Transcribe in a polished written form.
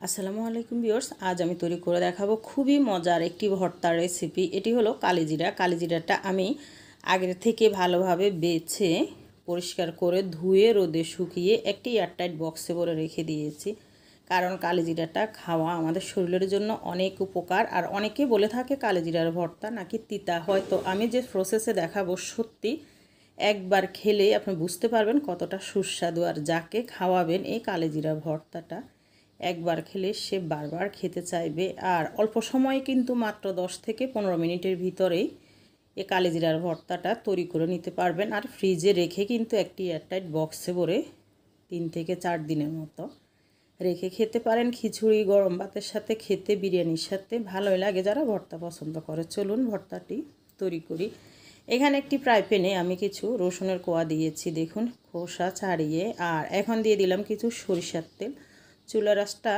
আসসালামু আলাইকুম ভিউয়ার্স, আজ আমি তৈরি করে দেখাবো খুবই মজার একটি ভর্তার রেসিপি। এটি হলো কালিজিরা। কালিজিরাটা আমি আগের থেকে ভালোভাবে বেছে পরিষ্কার করে ধুয়ে রোদে শুকিয়ে একটি এয়ারটাইট বক্সে করে রেখে দিয়েছি। কারণ কালিজিরাটা খাওয়া আমাদের শরীরের জন্য অনেক উপকার। আর অনেকে বলে থাকে কালিজিরার ভর্তা নাকি তিতা হয়। তো আমি যে প্রসেসে দেখাবো সত্যি একবার খেলে আপনি বুঝতে পারবেন কতটা সুস্বাদু। আর যাকে খাওয়াবেন এই কালিজিরা ভর্তাটা একবার খেলে সে বারবার খেতে চাইবে। আর অল্প সময়ে কিন্তু মাত্র 10 থেকে 15 মিনিটের ভিতরেই এই কালিজিরার ভর্তাটা তৈরি করে নিতে পারবেন। আর ফ্রিজে রেখে কিন্তু একটি এয়ারটাইট বক্সে ভরে 3 থেকে 4 দিনের মতো রেখে খেতে পারেন। খিচুড়ি গরম ভাতের সাথে খেতে, বিরিয়ানির সাথে ভালোই লাগে যারা ভর্তা পছন্দ করে। চলুন ভর্তাটি তৈরি করি। এখানে একটি ফ্রাই প্যানে আমি কিছু রসুনের কোয়া দিয়েছি, দেখুন খোসা ছাড়িয়ে। আর এখন দিয়ে দিলাম কিছু সরিষার তেল। চুলার আঁচটা